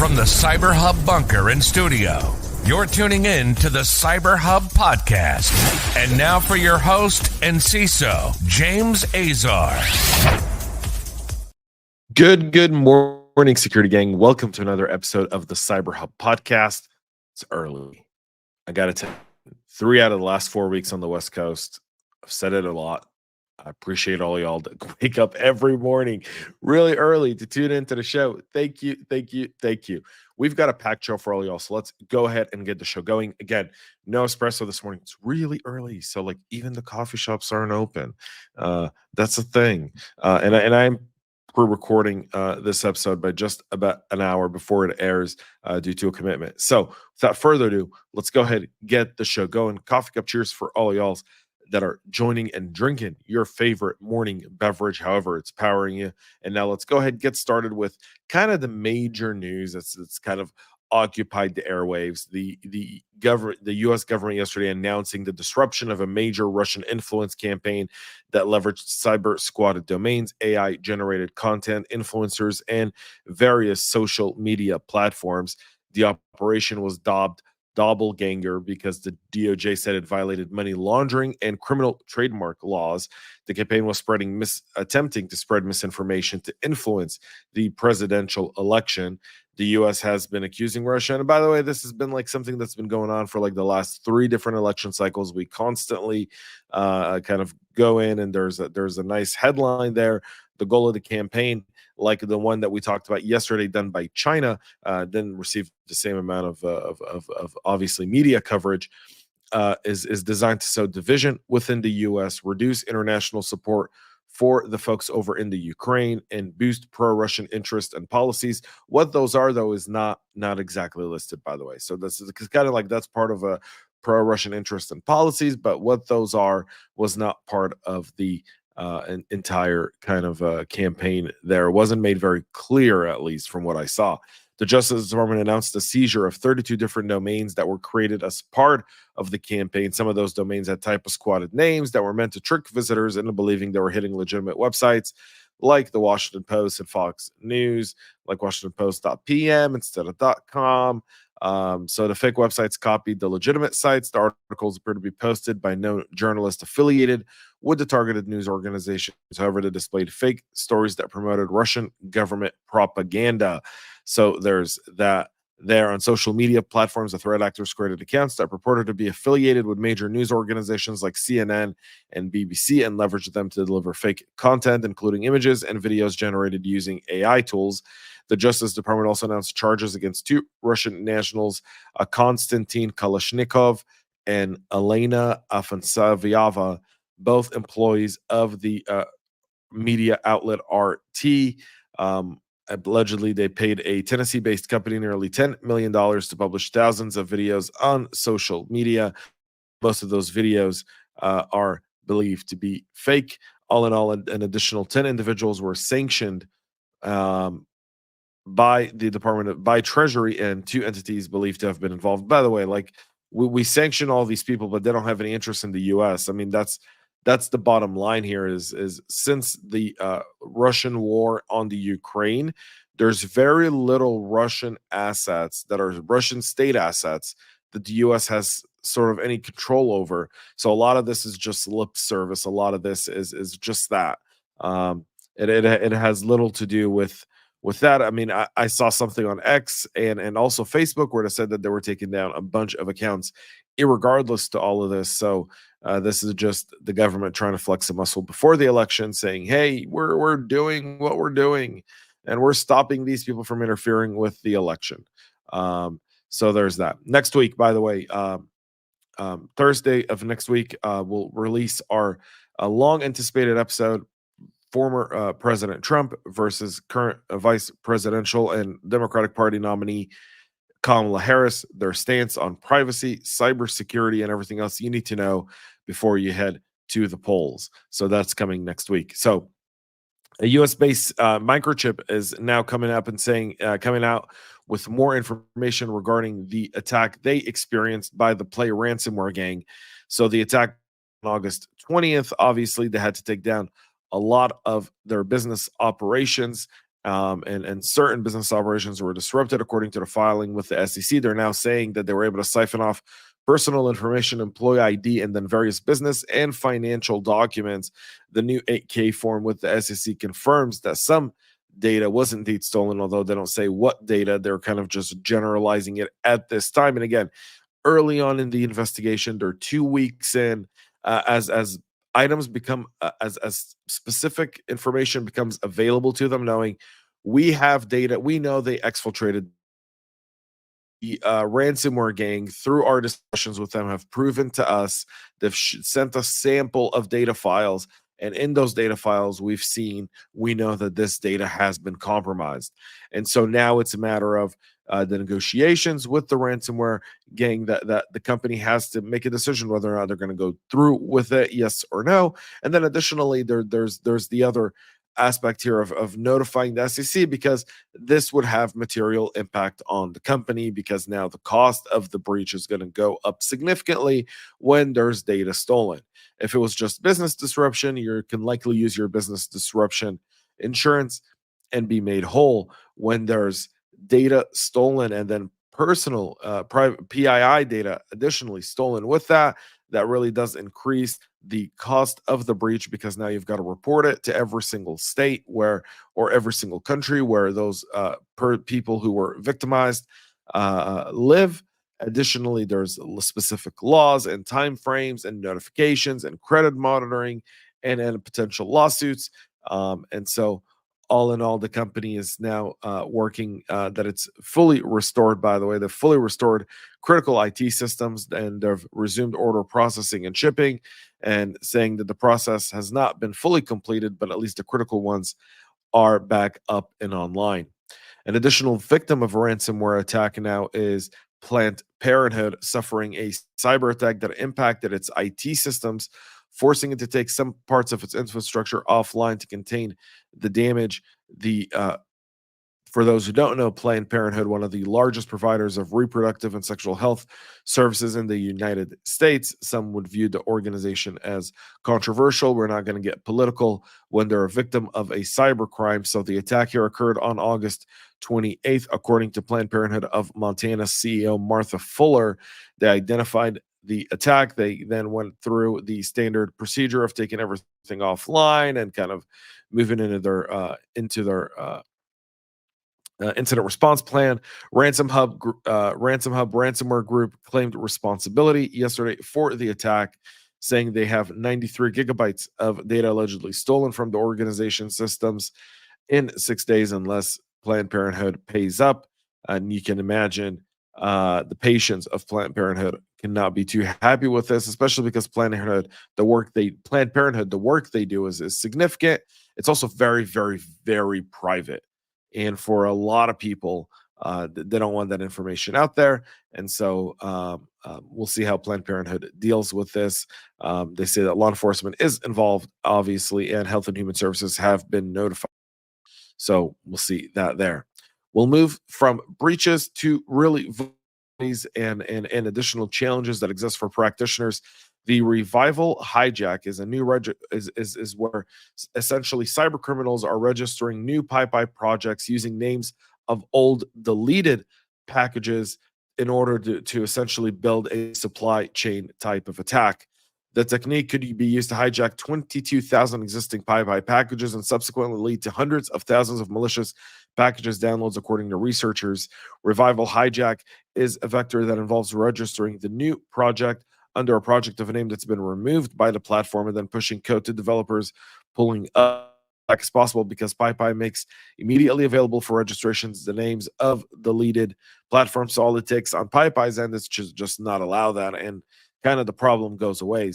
From the CyberHub bunker and studio, you're tuning in to the CyberHub Podcast. And now for your host and CISO, James Azar. Good morning, security gang. Welcome to another episode of the CyberHub Podcast. It's early. I got to tell you, 3 out of the last 4 weeks on the West Coast. I've said it a lot. I appreciate all y'all that wake up every morning really early to tune into the show. Thank you. We've got a packed show for all y'all, so let's go ahead and get the show going. Again, no espresso this morning. It's really early, so like even the coffee shops aren't open. That's a thing. And I'm pre-recording this episode by just about an hour before it airs due to a commitment. So without further ado, let's go ahead and get the show going. Coffee cup cheers for all y'all that are joining and drinking your favorite morning beverage, however it's powering you. And now let's go ahead and get started with kind of the major news that's kind of occupied the airwaves. The U.S. government yesterday announcing the disruption of a major Russian influence campaign that leveraged cyber-squatted domains, AI-generated content, influencers, and various social media platforms. The operation was dubbed Doppelganger because the DOJ said it violated money laundering and criminal trademark laws. The campaign was attempting to spread misinformation to influence the presidential election. The U.S. has been accusing Russia, and by the way, this has been like something that's been going on for like the last 3 different election cycles. We constantly kind of go in, and there's a nice headline there. The goal of the campaign, like the one that we talked about yesterday, done by China, didn't receive the same amount of obviously media coverage, is designed to sow division within the U.S., reduce international support for the folks over in the Ukraine, and boost pro-Russian interest and policies. What those are, though, is not exactly listed, by the way. So this is kind of like that's part of a pro-Russian interest and policies, but what those are was not part of the an entire kind of campaign there. It wasn't made very clear, at least from what I saw. The Justice Department announced the seizure of 32 different domains that were created as part of the campaign. Some of those domains had typo-squatted names that were meant to trick visitors into believing they were hitting legitimate websites, like the Washington Post and Fox News, like WashingtonPost.pm instead of .com. So the fake websites copied the legitimate sites. The articles appear to be posted by no journalist affiliated with the targeted news organizations. However, they displayed fake stories that promoted Russian government propaganda. So there's that there. On social media platforms, the threat actors created accounts that purported to be affiliated with major news organizations like CNN and BBC and leveraged them to deliver fake content, including images and videos generated using AI tools. The Justice Department also announced charges against 2 Russian nationals, Konstantin Kalashnikov and Elena Afanasyeva, both employees of the media outlet RT. Allegedly, they paid a Tennessee-based company nearly $10 million to publish thousands of videos on social media. Most of those videos are believed to be fake. All in all, an additional 10 individuals were sanctioned by the by Treasury, and 2 entities believed to have been involved. By the way, like we sanction all these people, but they don't have any interest in the U.S. I mean, that's the bottom line here is since the Russian war on the Ukraine, there's very little Russian assets that are Russian state assets that the U.S. has sort of any control over. So a lot of this is just lip service. A lot of this is just that. It has little to do with that. I mean, I saw something on X and also Facebook where it said that they were taking down a bunch of accounts irregardless to all of this. So this is just the government trying to flex a muscle before the election, saying, hey, we're doing what we're doing, and we're stopping these people from interfering with the election. So there's that. Next week, by the way, Thursday of next week, we'll release our long-anticipated episode, former President Trump versus current vice presidential and Democratic Party nominee Kamala Harris, their stance on privacy, cybersecurity, and everything else you need to know before you head to the polls. So that's coming next week. So a US-based Microchip is now coming out with more information regarding the attack they experienced by the Play ransomware gang. So the attack on August 20th, obviously they had to take down a lot of their business operations and certain business operations were disrupted. According to the filing with the SEC, they're now saying that they were able to siphon off personal information, employee ID, and then various business and financial documents. The new 8K form with the SEC confirms that some data was indeed stolen, although they don't say what data. They're kind of just generalizing it at this time. And again, early on in the investigation, they're 2 weeks in. As items become as specific information becomes available to them, knowing we have data, we know they exfiltrated the ransomware gang. Through our discussions with them, have proven to us they've sent a sample of data files, and in those data files we know that this data has been compromised. And so now it's a matter of the negotiations with the ransomware gang, that the company has to make a decision whether or not they're going to go through with it, yes or no. And then additionally, there's the other aspect here of notifying the SEC, because this would have material impact on the company, because now the cost of the breach is going to go up significantly when there's data stolen. If it was just business disruption, you can likely use your business disruption insurance and be made whole. When there's data stolen and then personal private PII data additionally stolen with that really does increase the cost of the breach, because now you've got to report it to every single state or every single country where those people who were victimized live. Additionally, there's specific laws and time frames and notifications and credit monitoring and potential lawsuits. And so all in all, the company is now working that it's fully restored. By the way, they've fully restored critical IT systems, and they've resumed order processing and shipping, and saying that the process has not been fully completed, but at least the critical ones are back up and online. An additional victim of a ransomware attack now is Planned Parenthood, suffering a cyber attack that impacted its IT systems, forcing it to take some parts of its infrastructure offline to contain the damage. For those who don't know, Planned Parenthood, one of the largest providers of reproductive and sexual health services in the United States. Some would view the organization as controversial. We're not going to get political when they're a victim of a cyber crime. So the attack here occurred on August 28th, according to Planned Parenthood of Montana CEO Martha Fuller. They identified the attack. They then went through the standard procedure of taking everything offline and kind of moving into their incident response plan. Ransom Hub ransomware group claimed responsibility yesterday for the attack, saying they have 93 gigabytes of data allegedly stolen from the organization's systems in 6 days, unless Planned Parenthood pays up. And you can imagine the patience of Planned Parenthood cannot be too happy with this, especially because Planned Parenthood, the work they do is significant. It's also very, very, very private. And for a lot of people, they don't want that information out there. And so we'll see how Planned Parenthood deals with this. They say that law enforcement is involved, obviously, and Health and Human Services have been notified. So we'll see that there. We'll move from breaches to really and additional challenges that exist for practitioners. The Revival Hijack is a new is where essentially cyber criminals are registering new Pypi projects using names of old deleted packages in order to essentially build a supply chain type of attack. The technique could be used to hijack 22,000 existing Pypi packages and subsequently lead to hundreds of thousands of malicious packages downloads, according to researchers. Revival Hijack is a vector that involves registering the new project under a project of a name that's been removed by the platform, and then pushing code to developers, pulling up as possible, because Pypi makes immediately available for registrations the names of deleted platforms. So all it takes on Pypi's end is just not allow that, and kind of the problem goes away.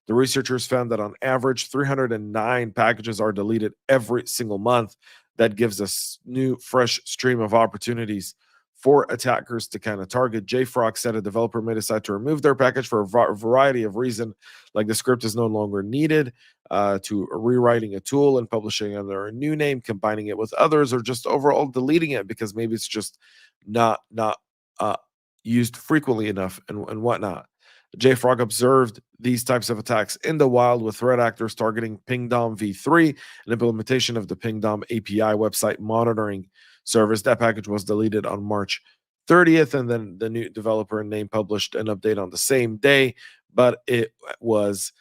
The researchers found that on average, 309 packages are deleted every single month. That gives us new, fresh stream of opportunities for attackers to kind of target. JFrog said a developer may decide to remove their package for a variety of reasons, like the script is no longer needed, to rewriting a tool and publishing under a new name, combining it with others, or just overall deleting it because maybe it's just not used frequently enough and whatnot. JFrog observed these types of attacks in the wild, with threat actors targeting Pingdom v3, an implementation of the Pingdom API website monitoring service. That package was deleted on March 30th, and then the new developer and name published an update on the same day, but it was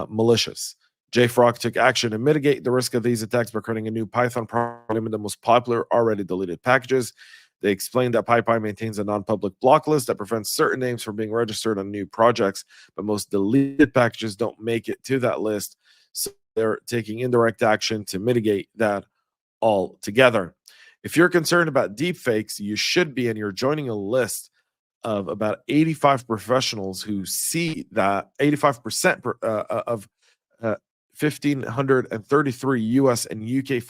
malicious. JFrog took action to mitigate the risk of these attacks by creating a new Python program in the most popular already deleted packages. They explained that Pypi maintains a non-public block list that prevents certain names from being registered on new projects, but most deleted packages don't make it to that list, so they're taking indirect action to mitigate that altogether. If you're concerned about deepfakes, you should be, and you're joining a list of about 85 professionals who see that 85% of 1,533 US and UK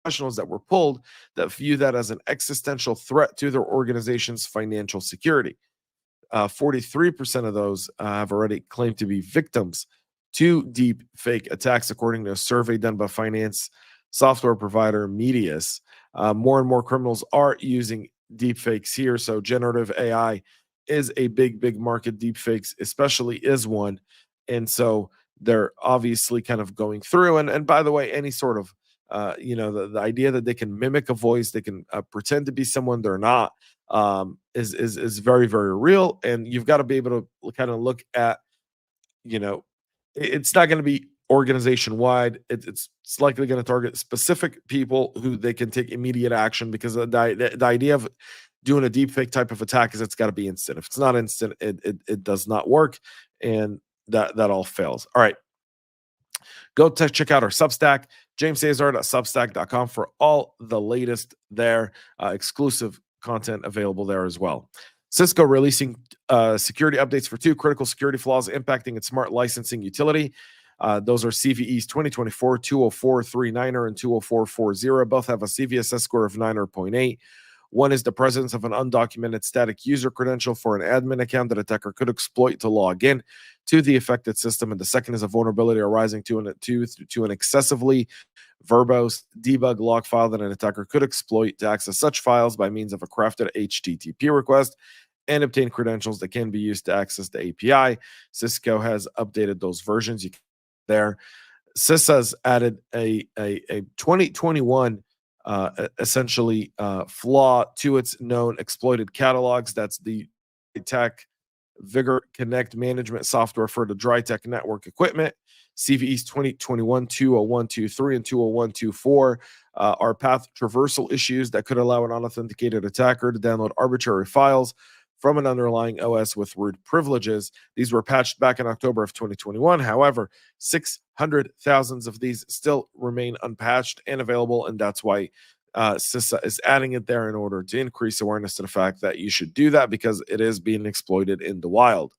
professionals that were pulled that view that as an existential threat to their organization's financial security. 43% of those have already claimed to be victims to deep fake attacks, according to a survey done by finance software provider Medius. More and more criminals are using deepfakes here, so generative AI is a big market. Deepfakes especially is one, and so they're obviously kind of going through. And by the way, any sort of the idea that they can mimic a voice, they can pretend to be someone they're not, is very real. And you've got to be able to kind of look at, it's not going to be organization wide. It's likely going to target specific people who they can take immediate action, because the idea of doing a deepfake type of attack is it's got to be instant. If it's not instant, it does not work, and that all fails. All right. Go check out our Substack, jamesazar.substack.com, for all the latest there. Exclusive content available there as well. Cisco releasing security updates for 2 critical security flaws impacting its smart licensing utility. Those are CVEs 2024 20439 and 20440. Both have a CVSS score of 9 or 0.8. One is the presence of an undocumented static user credential for an admin account that attacker could exploit to log in to the affected system. And the second is a vulnerability arising to an excessively verbose debug log file that an attacker could exploit to access such files by means of a crafted HTTP request and obtain credentials that can be used to access the API. Cisco has updated those versions. You can there. CISA has added a 2021 essentially flaw to its known exploited catalogs. That's the Tech Vigor Connect management software for the DryTech network equipment. CVEs 2021 20123 and 20124 are path traversal issues that could allow an unauthenticated attacker to download arbitrary files from an underlying OS with root privileges. These were patched back in October of 2021. However, 600,000 of these still remain unpatched and available, and that's why CISA is adding it there in order to increase awareness to the fact that you should do that, because it is being exploited in the wild.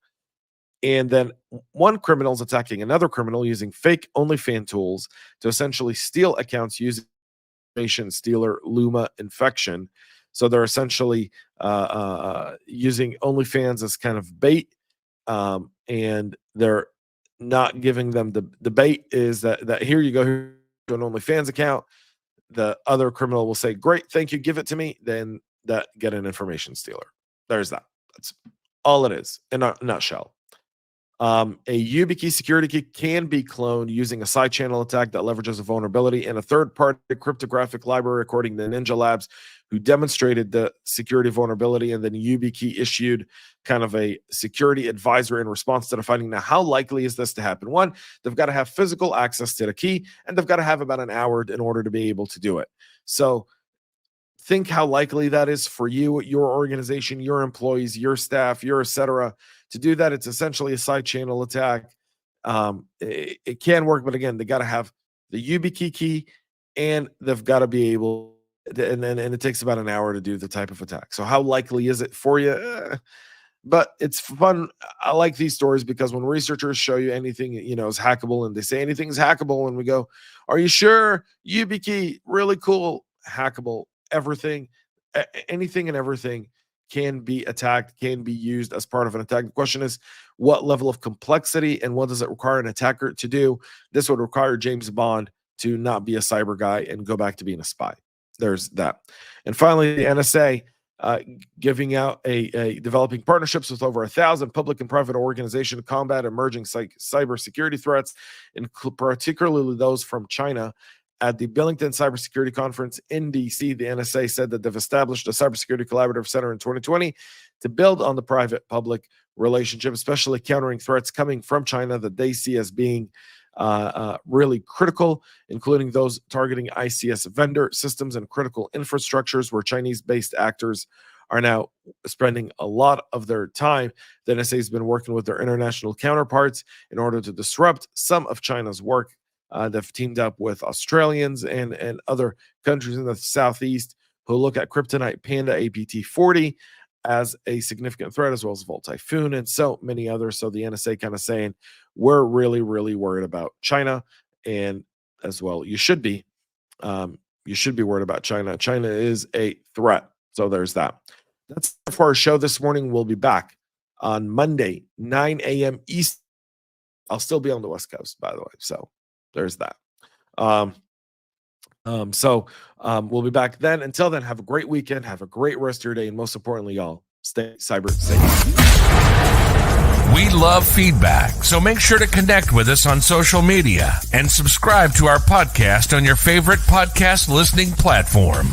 And then one criminal is attacking another criminal using fake OnlyFans tools to essentially steal accounts using information stealer Luma infection. So they're essentially using OnlyFans as kind of bait, and they're not giving them the bait is that here you go, here's an OnlyFans account. The other criminal will say, great, thank you, give it to me. Then that get an information stealer. There's that. That's all it is in a nutshell. A YubiKey security key can be cloned using a side channel attack that leverages a vulnerability in a third-party cryptographic library, according to Ninja Labs, who demonstrated the security vulnerability, and then YubiKey issued kind of a security advisor in response to the finding. Now, how likely is this to happen? One, they've got to have physical access to the key, and they've got to have about an hour in order to be able to do it. So think how likely that is for you, your organization, your employees, your staff, your et cetera. To do that, it's essentially a side channel attack. It can work, but again, they got to have the YubiKey key, and they've got to be able, and it takes about an hour to do the type of attack. So how likely is it for you? But it's fun. I like these stories because when researchers show you anything, is hackable, and they say anything is hackable, and we go, are you sure? YubiKey, really cool, hackable, everything, anything and everything can be attacked, can be used as part of an attack. The question is, what level of complexity and what does it require an attacker to do? This would require James Bond to not be a cyber guy and go back to being a spy. There's that. And finally, the NSA giving out developing partnerships with over 1,000 public and private organizations to combat emerging cybersecurity threats, and particularly those from China. At the Billington Cybersecurity Conference in DC, the NSA said that they've established a cybersecurity collaborative center in 2020 to build on the private-public relationship, especially countering threats coming from China that they see as being really critical, including those targeting ICS vendor systems and critical infrastructures where Chinese-based actors are now spending a lot of their time. The NSA has been working with their international counterparts in order to disrupt some of China's work. They've teamed up with Australians and other countries in the Southeast who look at Kryptonite Panda APT-40 as a significant threat, as well as Volt Typhoon and so many others. So the NSA kind of saying, we're really, really worried about China. And as well, you should be. You should be worried about China. China is a threat. So there's that. That's it for our show this morning. We'll be back on Monday, 9 a.m. East. I'll still be on the West Coast, by the way. So there's that. We'll be back then. Until then, have a great weekend. Have a great rest of your day. And most importantly, y'all, stay cyber safe. We love feedback, so make sure to connect with us on social media and subscribe to our podcast on your favorite podcast listening platform.